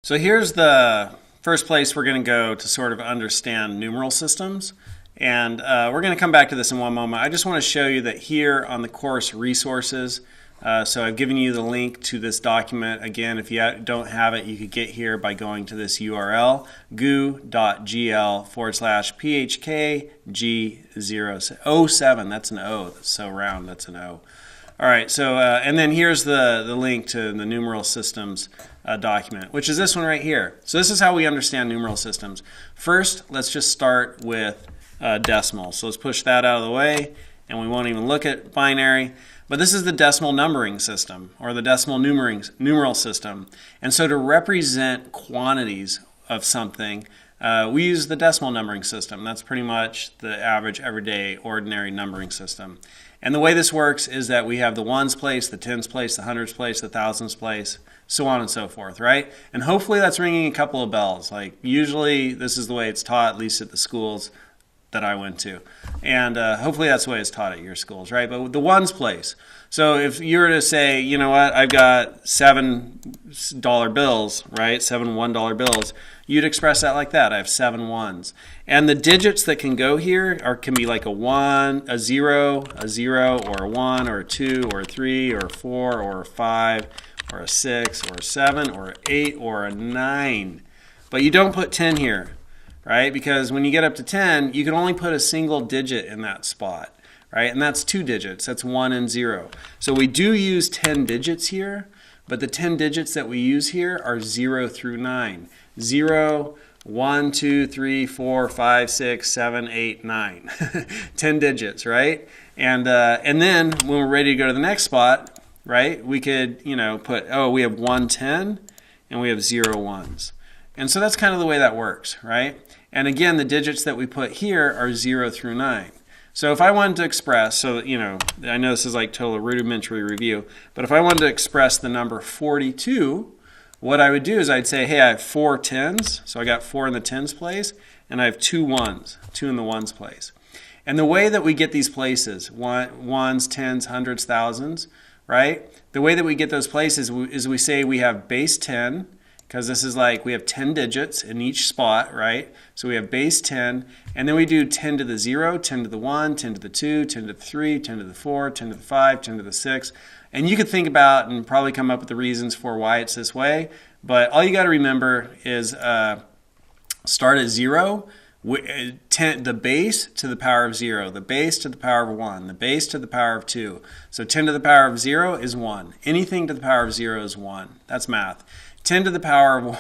So here's the first place we're going to go to sort of understand numeral systems. And we're going to come back to this in one moment. I just want to show you that here on the course resources, so I've given you the link to this document. Again, if you don't have it, you could get here by going to this URL, goo.gl/phkg07. That's an O. That's so round. That's an O. All right, so and then here's the link to the numeral systems document, which is this one right here. So this is how we understand numeral systems. First, let's just start with decimal. So let's push that out of the way, and we won't even look at binary. But this is the decimal numbering system, or the decimal numeral system. And so to represent quantities of something, we use the decimal numbering system. That's pretty much the average, everyday, ordinary numbering system. And the way this works is that we have the ones place, the tens place, the hundreds place, the thousands place, so on and so forth, right? And hopefully that's ringing a couple of bells. Like usually this is the way it's taught, at least at the schools that I went to. And hopefully that's the way it's taught at your schools, right? But the ones place. So if you were to say, you know what, I've got $7 bills, right? 7 $1 bills. You'd express that like that. I have 7 ones. And the digits that can go here can be like a 1, a 0, or a 1, or a 2, or a 3, or a 4, or a 5, or a 6, or a 7, or an 8, or a 9. But you don't put 10 here, right? Because when you get up to 10, you can only put a single digit in that spot, right? And that's 2 digits. That's 1 and 0. So we do use 10 digits here, but the 10 digits that we use here are 0 through 9. 0, 1, 2, 3, 4, 5, 6, 7, 8, 9. 10 digits, right? And then when we're ready to go to the next spot, right, we could, put, we have 1 10 and we have 0 ones. And so that's kind of the way that works, right? And again, the digits that we put here are 0 through 9. So if I wanted to express, so I know this is like total rudimentary review, but if I wanted to express the number 42, what I would do is I'd say, hey, I have 4 tens, so I got 4 in the tens place, and I have 2 ones, 2 in the ones place. And the way that we get these places, ones, tens, hundreds, thousands, right? The way that we get those places is we say we have base 10, because this is like we have 10 digits in each spot, right? So we have base 10, and then we do 10 to the 0, 10 to the 1, 10 to the 2, 10 to the 3, 10 to the 4, 10 to the 5, 10 to the 6. And you could think about and probably come up with the reasons for why it's this way, but all you got to remember is start at 0, the base to the power of 0, the base to the power of 1, the base to the power of 2. So 10 to the power of 0 is 1. Anything to the power of 0 is 1. That's math. 10 to the power of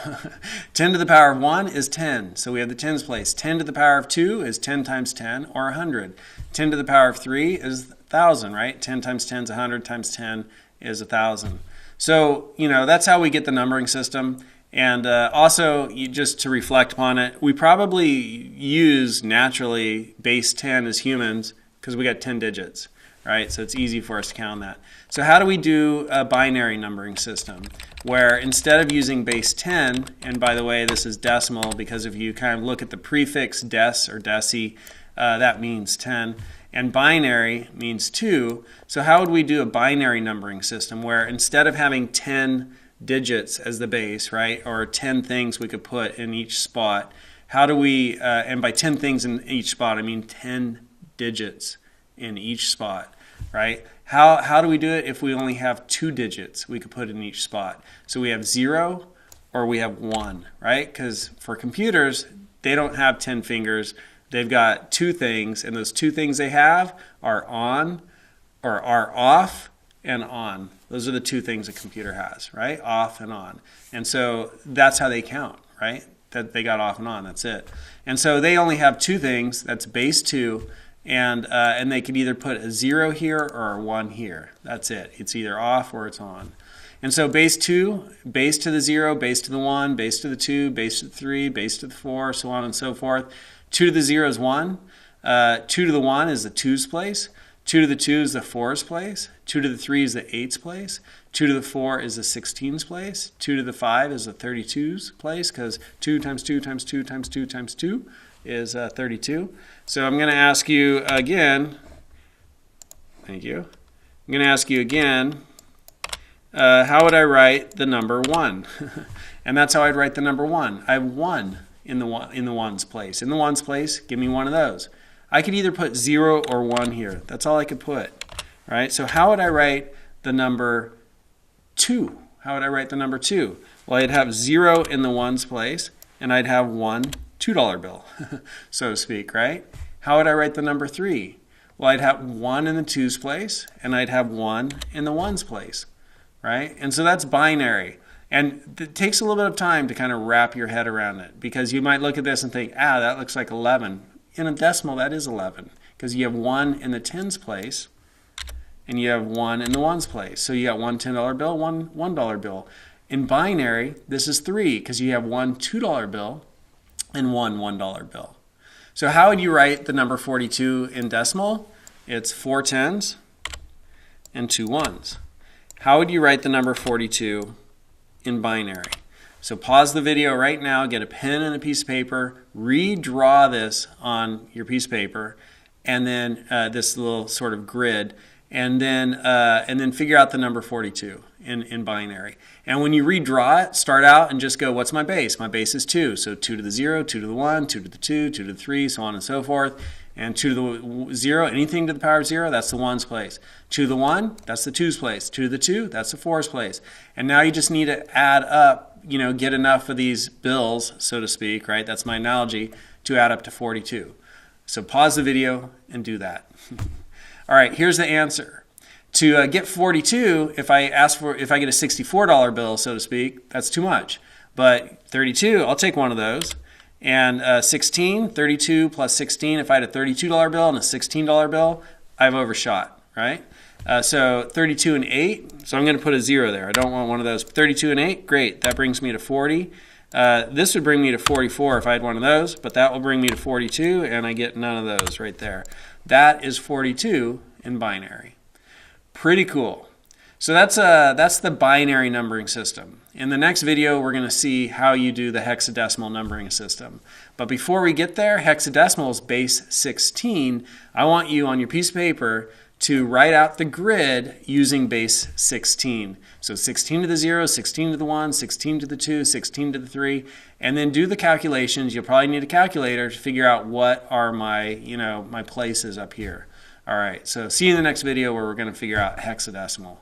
1 is 10. So we have the tens place. 10 to the power of 2 is 10 times 10, or 100. 10 to the power of 3 is 1,000, right? 10 times 10 is 100 times 10 is 1,000. So, that's how we get the numbering system. And also, just to reflect upon it, we probably use naturally base 10 as humans because we got 10 digits, right? So it's easy for us to count that. So how do we do a binary numbering system where instead of using base 10, and by the way, this is decimal because if you kind of look at the prefix des or deci, that means 10. And binary means 2. So how would we do a binary numbering system where instead of having 10 digits as the base, right, or 10 things we could put in each spot, how do we, and by 10 things in each spot, I mean 10 digits in each spot, right? How do we do it if we only have 2 digits we could put in each spot? So we have 0 or we have 1, right? Because for computers, they don't have 10 fingers. They've got 2 things, and those 2 things they have are on, or are off and on. Those are the 2 things a computer has, right? Off and on. And so that's how they count, right? That they got off and on, that's it. And so they only have 2 things, that's base 2, and they could either put a 0 here or a 1 here. That's it. It's either off or it's on. And so base 2, base to the 0, base to the 1, base to the 2, base to the 3, base to the 4, so on and so forth. 2 to the 0 is 1. 2 to the 1 is the 2's place. 2 to the 2 is the 4's place. 2 to the 3 is the 8's place. 2 to the 4 is the 16's place. 2 to the 5 is the 32's place because 2 times 2 times 2 times 2 times 2 is 32. So I'm going to ask you again, thank you. I'm going to ask you again, how would I write the number 1? And that's how I'd write the number 1. I have 1 in the ones place. In the ones place, give me one of those. I could either put 0 or 1 here. That's all I could put. Right? So how would I write the number 2? How would I write the number 2? Well, I'd have 0 in the ones place, and I'd have one $2 bill, so to speak, right? How would I write the number 3? Well, I'd have 1 in the twos place, and I'd have 1 in the ones place, right? And so that's binary. And it takes a little bit of time to kind of wrap your head around it, because you might look at this and think, that looks like 11. In a decimal, that is 11, because you have 1 in the tens place, and you have 1 in the ones place. So you got one $10 bill, one $1 bill. In binary, this is 3, because you have one $2 bill and one $1 bill. So how would you write the number 42 in decimal? It's 4 tens and 2 ones. How would you write the number 42 in binary? So pause the video right now, get a pen and a piece of paper, redraw this on your piece of paper, and then this little sort of grid, and then figure out the number 42 in binary. And when you redraw it, start out and just go, what's my base? My base is 2. So 2 to the 0, 2 to the 1, 2 to the 2, 2 to the 3, so on and so forth. And 2 to the 0, anything to the power of 0, that's the 1's place. 2 to the 1, that's the 2's place. 2 to the 2, that's the 4's place. And now you just need to add up, get enough of these bills, so to speak, right? That's my analogy, to add up to 42. So pause the video and do that. All right, here's the answer. To get 42, if I get a $64 bill, so to speak, that's too much. But 32, I'll take one of those. And 16, 32 plus 16, if I had a $32 bill and a $16 bill, I've overshot, right? So 32 and 8, so I'm going to put a 0 there. I don't want one of those. 32 and 8, great. That brings me to 40. This would bring me to 44 if I had one of those, but that will bring me to 42, and I get none of those right there. That is 42 in binary. Pretty cool. So that's the binary numbering system. In the next video, we're going to see how you do the hexadecimal numbering system. But before we get there, hexadecimal is base 16. I want you on your piece of paper to write out the grid using base 16. So 16 to the 0, 16 to the 1, 16 to the 2, 16 to the 3, and then do the calculations. You'll probably need a calculator to figure out what are my, my places up here. All right, so see you in the next video where we're going to figure out hexadecimal.